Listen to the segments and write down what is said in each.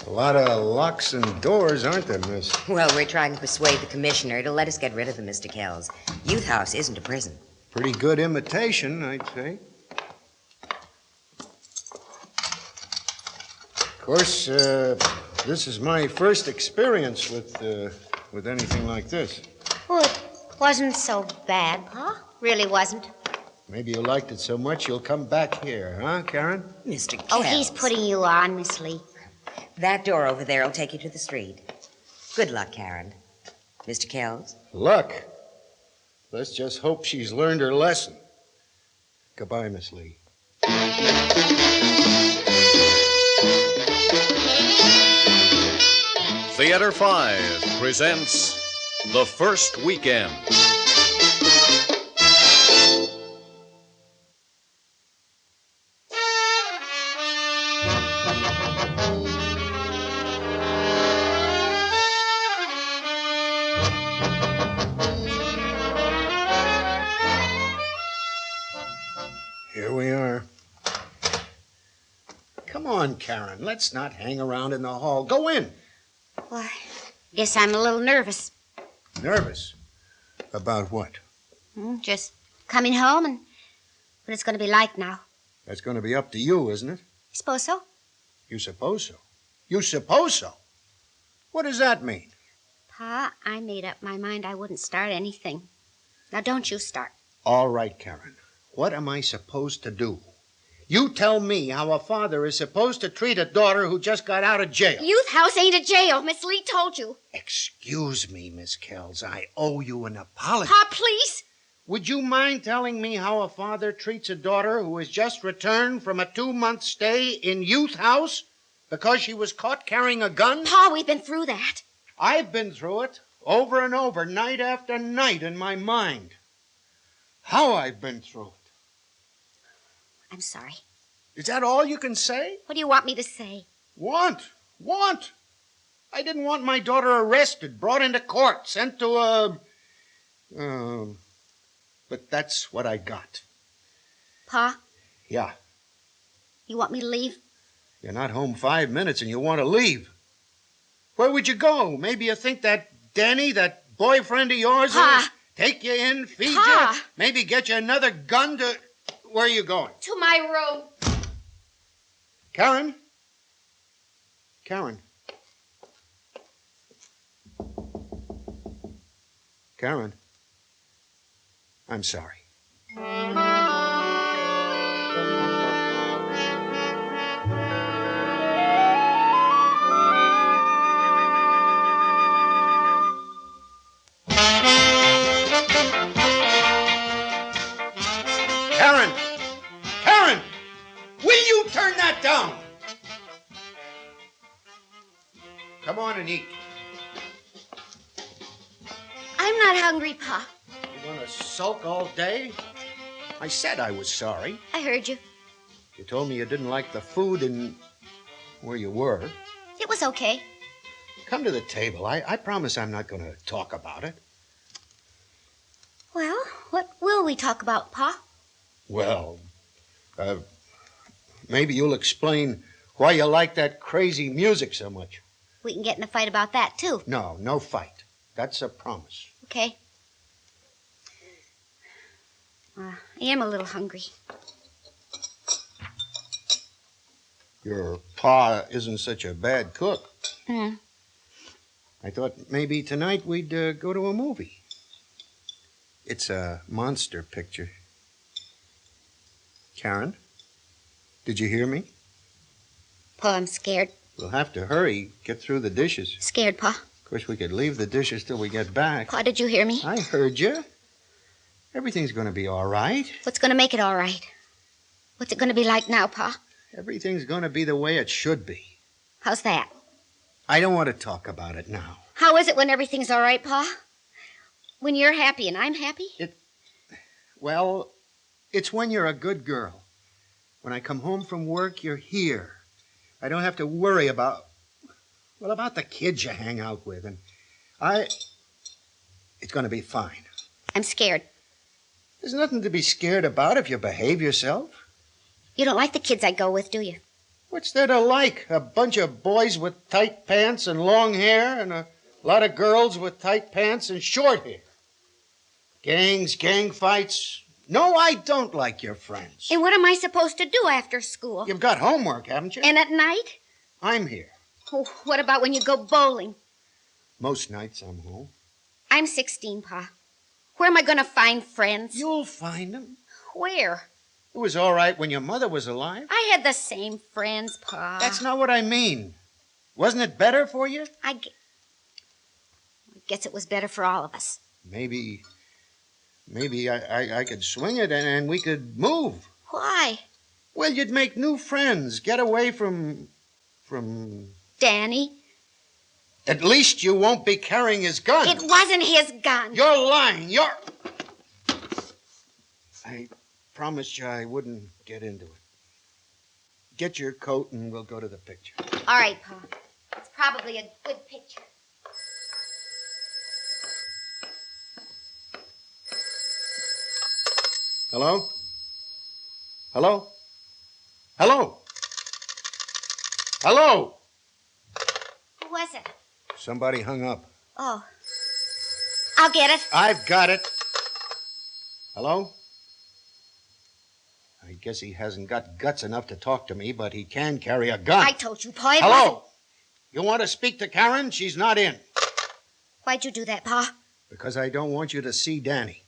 A lot of locks and doors, aren't there, miss? Well, we're trying to persuade the commissioner to let us get rid of them, Mr. Kells. Youth House isn't a prison. Pretty good imitation, I'd say. Of course, this is my first experience with anything like this. Well, it wasn't so bad, Pa. Really wasn't. Maybe you liked it so much you'll come back here, huh, Karen? Mr. Kells. Oh, he's putting you on, Miss Lee. That door over there will take you to the street. Good luck, Karen. Mr. Kells? Luck. Let's just hope she's learned her lesson. Goodbye, Miss Lee. Theater 5 presents The First Weekend. Here we are. Come on, Karen. Let's not hang around in the hall. Go in. Well, I guess I'm a little nervous. Nervous? About what? Just coming home and what it's going to be like now. That's going to be up to you, isn't it? I suppose so. You suppose so? You suppose so? What does that mean? Pa, I made up my mind I wouldn't start anything. Now, don't you start. All right, Karen. What am I supposed to do? You tell me how a father is supposed to treat a daughter who just got out of jail. Youth House ain't a jail. Miss Lee told you. Excuse me, Miss Kells. I owe you an apology. Pa, please. Would you mind telling me how a father treats a daughter who has just returned from a 2-month stay in Youth House because she was caught carrying a gun? Pa, we've been through that. I've been through it over and over, night after night in my mind. How I've been through it. I'm sorry. Is that all you can say? What do you want me to say? Want? I didn't want my daughter arrested, brought into court, sent to a... but that's what I got. Pa? Yeah. You want me to leave? You're not home 5 minutes and you want to leave. Where would you go? Maybe you think that Danny, that boyfriend of yours, Pa! will take you in, feed Pa! you, maybe get you another gun to... Where are you going? To my room. Karen? Karen? Karen? I'm sorry. Karen! Karen! Will you turn that down? Come on and eat. I'm not hungry, Pa. You want to sulk all day? I said I was sorry. I heard you. You told me you didn't like the food and where you were. It was okay. Come to the table. I promise I'm not going to talk about it. Well, what will we talk about, Pa? Well, maybe you'll explain why you like that crazy music so much. We can get in a fight about that, too. No fight. That's a promise. Okay. I am a little hungry. Your pa isn't such a bad cook. Hmm. I thought maybe tonight we'd go to a movie. It's a monster picture. Karen, did you hear me? Pa, I'm scared. We'll have to hurry, get through the dishes. Scared, Pa. Of course, we could leave the dishes till we get back. Pa, did you hear me? I heard you. Everything's going to be all right. What's going to make it all right? What's it going to be like now, Pa? Everything's going to be the way it should be. How's that? I don't want to talk about it now. How is it when everything's all right, Pa? When you're happy and I'm happy? Well, it's when you're a good girl. When I come home from work, you're here. I don't have to worry about the kids you hang out with. And it's going to be fine. I'm scared. There's nothing to be scared about if you behave yourself. You don't like the kids I go with, do you? What's there to like? A bunch of boys with tight pants and long hair and a lot of girls with tight pants and short hair. Gangs, gang fights. No, I don't like your friends. And what am I supposed to do after school? You've got homework, haven't you? And at night? I'm here. Oh, what about when you go bowling? Most nights I'm home. I'm 16, Pa. Where am I going to find friends? You'll find them. Where? It was all right when your mother was alive. I had the same friends, Pa. That's not what I mean. Wasn't it better for you? I guess it was better for all of us. Maybe I could swing it and we could move. Why? Well, you'd make new friends, get away from... Danny? At least you won't be carrying his gun. It wasn't his gun. You're lying. I promised you I wouldn't get into it. Get your coat and we'll go to the picture. All right, Pa. It's probably a good picture. Hello? Hello? Hello? Hello? Who was it? Somebody hung up. Oh. I'll get it. I've got it. Hello? I guess he hasn't got guts enough to talk to me, but he can carry a gun. I told you, Pa. It Hello? wasn't. You want to speak to Karen? She's not in. Why'd you do that, Pa? Because I don't want you to see Danny.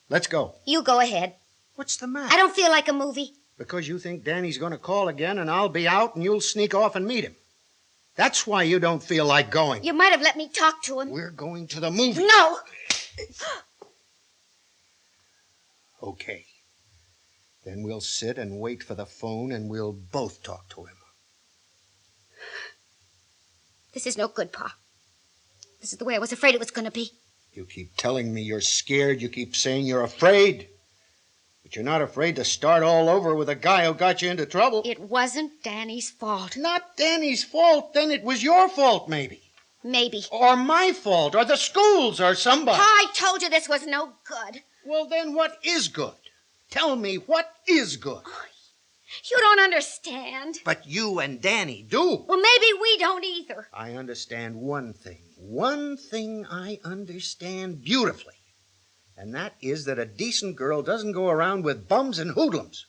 Let's go. You go ahead. What's the matter? I don't feel like a movie. Because you think Danny's going to call again and I'll be out and you'll sneak off and meet him. That's why you don't feel like going. You might have let me talk to him. We're going to the movie. No. Okay. Then we'll sit and wait for the phone and we'll both talk to him. This is no good, Pa. This is the way I was afraid it was going to be. You keep telling me you're scared. You keep saying you're afraid. But you're not afraid to start all over with a guy who got you into trouble. It wasn't Danny's fault. Not Danny's fault. Then it was your fault, maybe. Maybe. Or my fault. Or the school's or somebody. Pa, I told you this was no good. Well, then what is good? Tell me what is good. You don't understand. But you and Danny do. Well, maybe we don't either. I understand one thing. One thing I understand beautifully. And that is that a decent girl doesn't go around with bums and hoodlums.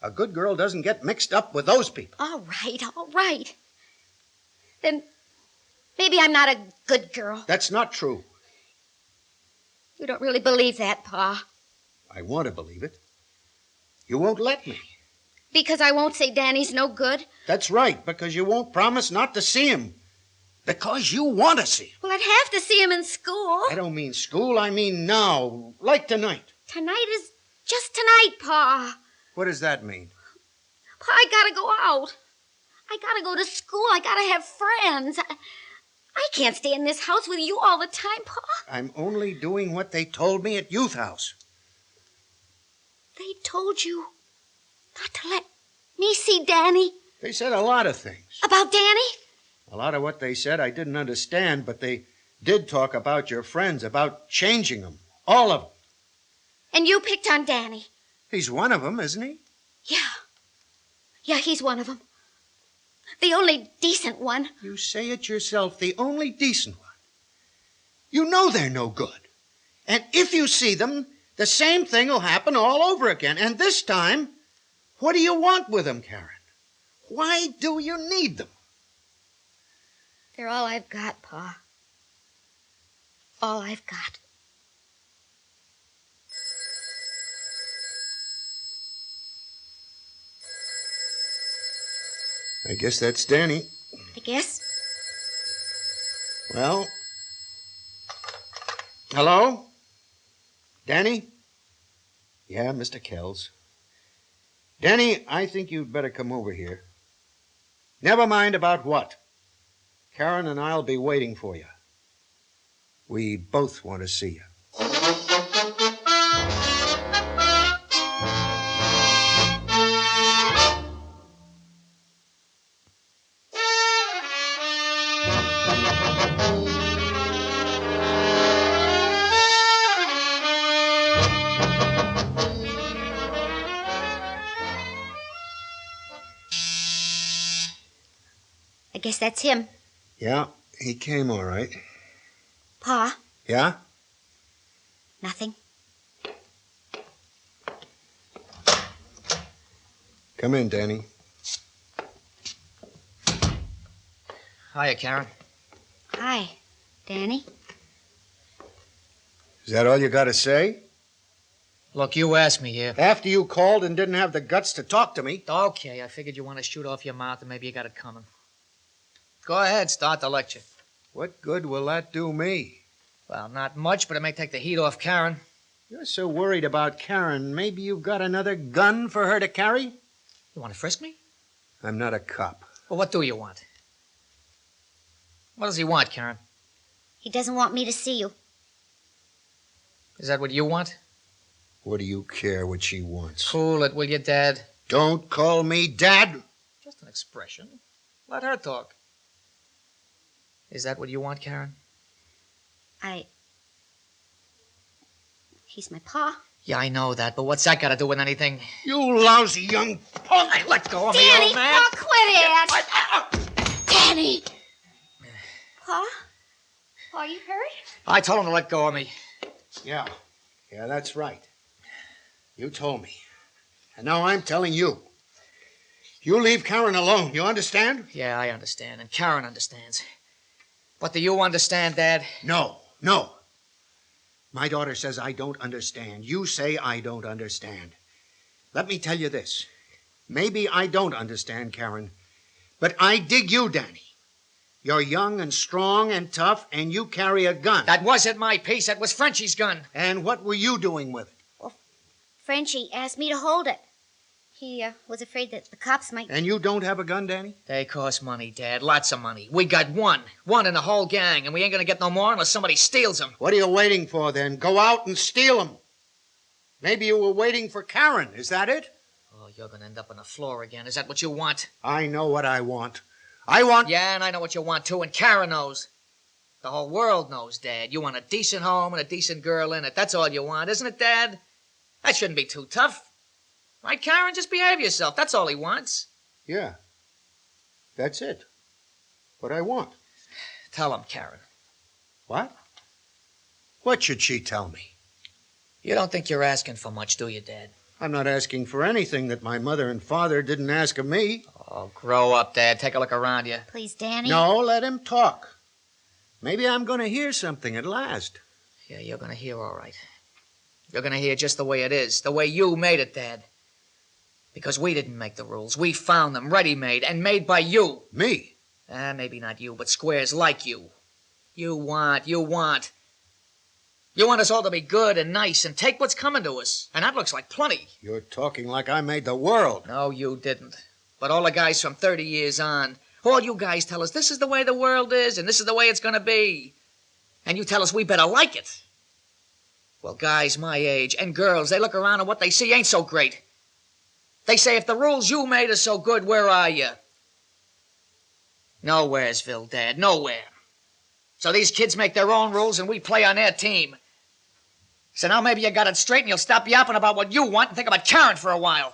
A good girl doesn't get mixed up with those people. All right. Then maybe I'm not a good girl. That's not true. You don't really believe that, Pa. I want to believe it. You won't let me. Because I won't say Danny's no good? That's right, because you won't promise not to see him. Because you want to see him. Well, I'd have to see him in school. I don't mean school, I mean now, like tonight. Tonight is just tonight, Pa. What does that mean? Pa, I gotta go out. I gotta go to school. I gotta have friends. I can't stay in this house with you all the time, Pa. I'm only doing what they told me at Youth House. They told you not to let me see Danny? They said a lot of things. About Danny? A lot of what they said I didn't understand, but they did talk about your friends, about changing them. All of them. And you picked on Danny? He's one of them, isn't he? Yeah, he's one of them. The only decent one. You say it yourself, the only decent one. You know they're no good. And if you see them, the same thing will happen all over again. And this time, what do you want with them, Karen? Why do you need them? They're all I've got, Pa. All I've got. I guess that's Danny. I guess. Well, hello? Danny? Yeah, Mr. Kells. Danny, I think you'd better come over here. Never mind about what. Karen and I'll be waiting for you. We both want to see you. I guess that's him. Yeah, he came all right. Pa, Yeah? nothing. Come in, Danny. Hiya, Karen. Hi, Danny. Is that all you got to say? Look, you asked me here. After you called and didn't have the guts to talk to me. Okay, I figured you want to shoot off your mouth and maybe you got it coming. Go ahead, start the lecture. What good will that do me? Well, not much, but it may take the heat off Karen. You're so worried about Karen. Maybe you've got another gun for her to carry? You want to frisk me? I'm not a cop. Well, what do you want? What does he want, Karen? He doesn't want me to see you. Is that what you want? What do you care what she wants? Cool it, will you, Dad? Don't call me Dad. Just an expression. Let her talk. Is that what you want, Karen? He's my pa. Yeah, I know that, but what's that got to do with anything? You lousy young punk. Hey, let go of me, Danny, old man. Pa, quit it! Danny! Pa? Pa, are you hurt? I told him to let go of me. Yeah, that's right. You told me. And now I'm telling you. You leave Karen alone, you understand? Yeah, I understand, and Karen understands. But do you understand, Dad? No. My daughter says I don't understand. You say I don't understand. Let me tell you this. Maybe I don't understand, Karen, but I dig you, Danny. You're young and strong and tough, and you carry a gun. That wasn't my piece. That was Frenchie's gun. And what were you doing with it? Frenchie asked me to hold it. He was afraid that the cops might... And you don't have a gun, Danny? They cost money, Dad. Lots of money. We got one. One in the whole gang, and we ain't gonna get no more unless somebody steals them. What are you waiting for, then? Go out and steal them. Maybe you were waiting for Karen. Is that it? Oh, you're gonna end up on the floor again. Is that what you want? I know what I want. I want... Yeah, and I know what you want, too, and Karen knows. The whole world knows, Dad. You want a decent home and a decent girl in it. That's all you want, isn't it, Dad? That shouldn't be too tough. Right, Karen? Just behave yourself. That's all he wants. Yeah. That's it. What I want. Tell him, Karen. What? What should she tell me? You don't think you're asking for much, do you, Dad? I'm not asking for anything that my mother and father didn't ask of me. Oh, grow up, Dad. Take a look around you. Please, Danny. No, let him talk. Maybe I'm going to hear something at last. Yeah, you're gonna hear all right. You're gonna hear just the way it is. The way you made it, Dad. Because we didn't make the rules. We found them, ready-made, and made by you. Me? Maybe not you, but squares like you. You want us all to be good and nice and take what's coming to us. And that looks like plenty. You're talking like I made the world. No, you didn't. But all the guys from 30 years on, all you guys tell us this is the way the world is and this is the way it's gonna be. And you tell us we better like it. Well, guys my age and girls, they look around and what they see ain't so great. They say, if the rules you made are so good, where are you? Nowheresville, Dad, nowhere. So these kids make their own rules and we play on their team. So now maybe you got it straight and you'll stop yapping about what you want and think about Karen for a while.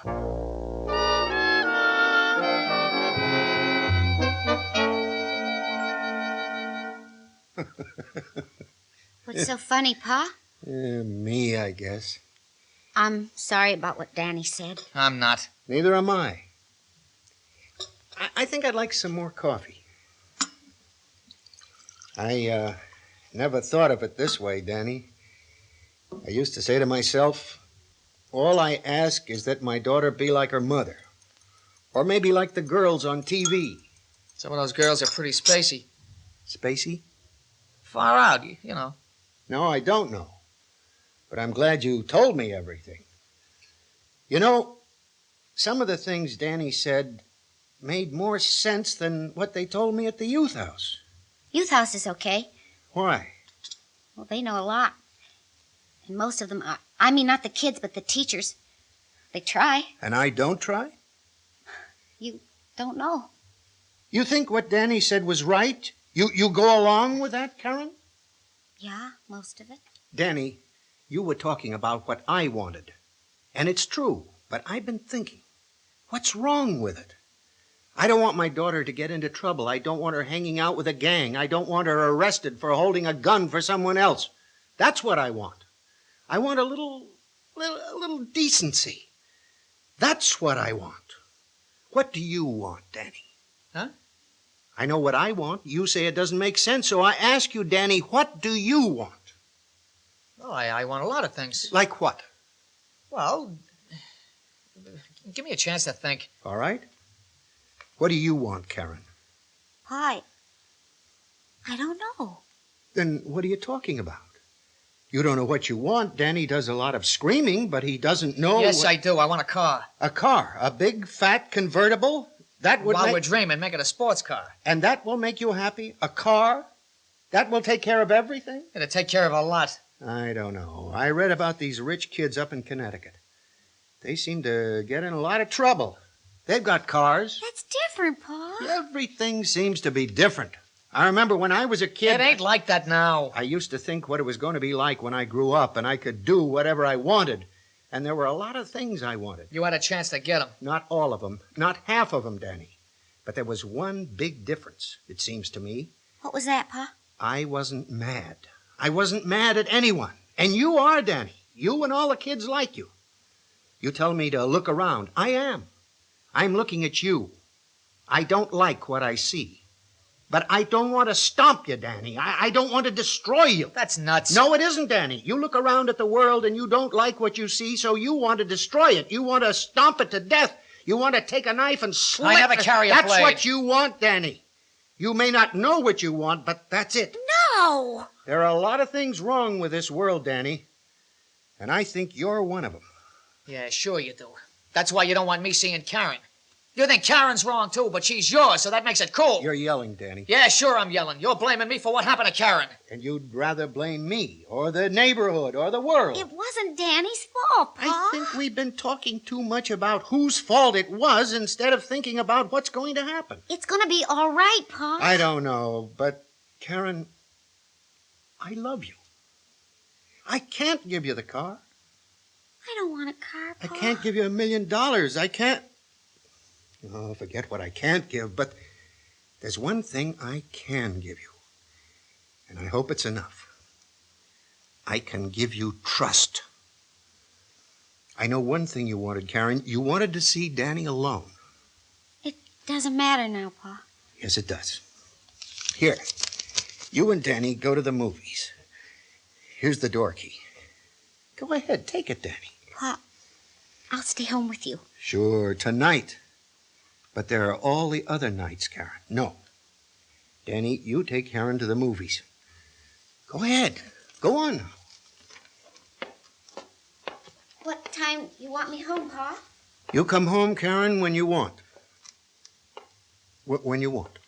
What's so funny, Pa? Me, I guess. I'm sorry about what Danny said. I'm not. Neither am I. I think I'd like some more coffee. I never thought of it this way, Danny. I used to say to myself, all I ask is that my daughter be like her mother. Or maybe like the girls on TV. Some of those girls are pretty spacey. Spacey? Far out, you know. No, I don't know. But I'm glad you told me everything. You know, some of the things Danny said made more sense than what they told me at the youth house. Youth house is okay. Why? Well, they know a lot. And most of them, I mean not the kids, but the teachers. They try. And I don't try? You don't know. You think what Danny said was right? You go along with that, Karen? Yeah, most of it. Danny, you were talking about what I wanted. And it's true, but I've been thinking. What's wrong with it? I don't want my daughter to get into trouble. I don't want her hanging out with a gang. I don't want her arrested for holding a gun for someone else. That's what I want. I want a little decency. That's what I want. What do you want, Danny? Huh? I know what I want. You say it doesn't make sense, so I ask you, Danny, what do you want? Well, I want a lot of things. Like what? Well, give me a chance to think. All right. What do you want, Karen? Pa, I don't know. Then what are you talking about? You don't know what you want. Danny does a lot of screaming, but he doesn't know. Yes, I do. I want a car. A car? A big, fat convertible? That would While we're dreaming, make it a sports car. And that will make you happy? A car? That will take care of everything? It'll take care of a lot. I don't know. I read about these rich kids up in Connecticut. They seem to get in a lot of trouble. They've got cars. That's different, Pa. Everything seems to be different. I remember when I was a kid... It ain't like that now. I used to think what it was going to be like when I grew up and I could do whatever I wanted. And there were a lot of things I wanted. You had a chance to get them. Not all of them. Not half of them, Danny. But there was one big difference, it seems to me. What was that, Pa? I wasn't mad. I wasn't mad at anyone. And you are, Danny. You and all the kids like you. You tell me to look around. I am. I'm looking at you. I don't like what I see. But I don't want to stomp you, Danny. I don't want to destroy you. That's nuts. No, it isn't, Danny. You look around at the world and you don't like what you see, so you want to destroy it. You want to stomp it to death. You want to take a knife and slit I never carry a That's blade. what you want, Danny. You may not know what you want, but that's it. No! There are a lot of things wrong with this world, Danny. And I think you're one of them. Yeah, sure you do. That's why you don't want me seeing Karen. You think Karen's wrong, too, but she's yours, so that makes it cool. You're yelling, Danny. Yeah, sure I'm yelling. You're blaming me for what happened to Karen. And you'd rather blame me, or the neighborhood, or the world. It wasn't Danny's fault, Pa. I think we've been talking too much about whose fault it was instead of thinking about what's going to happen. It's gonna be all right, Pa. I don't know, but, Karen, I love you. I can't give you the car. I don't want a car, I Pa. can't give you $1 million. I can't... Oh, forget what I can't give, but there's one thing I can give you. And I hope it's enough. I can give you trust. I know one thing you wanted, Karen. You wanted to see Danny alone. It doesn't matter now, Pa. Yes, it does. Here, you and Danny go to the movies. Here's the door key. Go ahead, take it, Danny. Pa, I'll stay home with you. Sure, tonight. But there are all the other nights, Karen. No. Danny, you take Karen to the movies. Go ahead. Go on now. What time you want me home, Pa? You come home, Karen, when you want. When you want.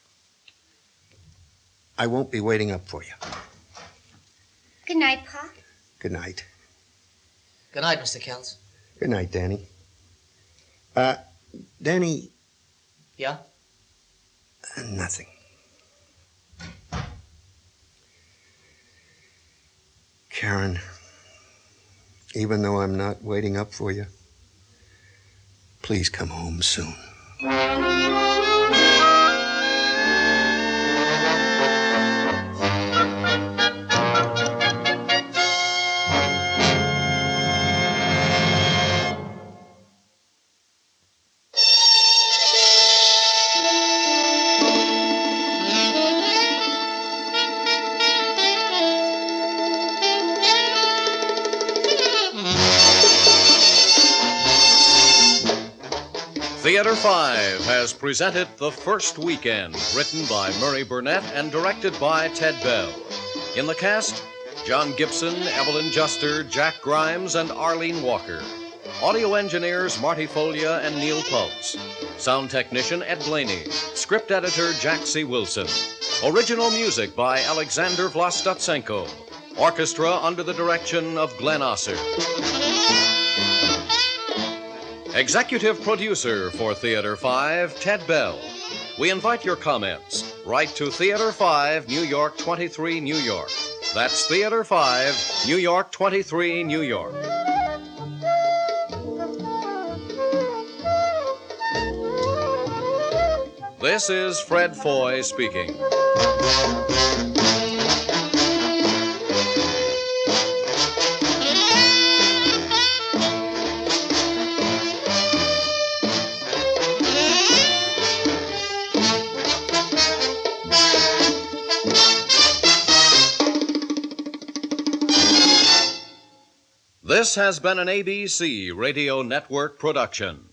I won't be waiting up for you. Good night, Pa. Good night. Good night, Mr. Kells. Good night, Danny. Danny... Yeah? Nothing. Karen, even though I'm not waiting up for you, please come home soon. Theater 5 has presented The First Weekend, written by Murray Burnett and directed by Ted Bell. In the cast, John Gibson, Evelyn Juster, Jack Grimes, and Arlene Walker. Audio engineers Marty Folia and Neil Pultz. Sound technician Ed Blaney. Script editor Jack C. Wilson. Original music by Alexander Vlastotsenko. Orchestra under the direction of Glenn Osser. Executive producer for Theater 5, Ted Bell. We invite your comments. Write to Theater 5, New York 23, New York. That's Theater 5, New York 23, New York. This is Fred Foy speaking. This has been an ABC Radio Network production.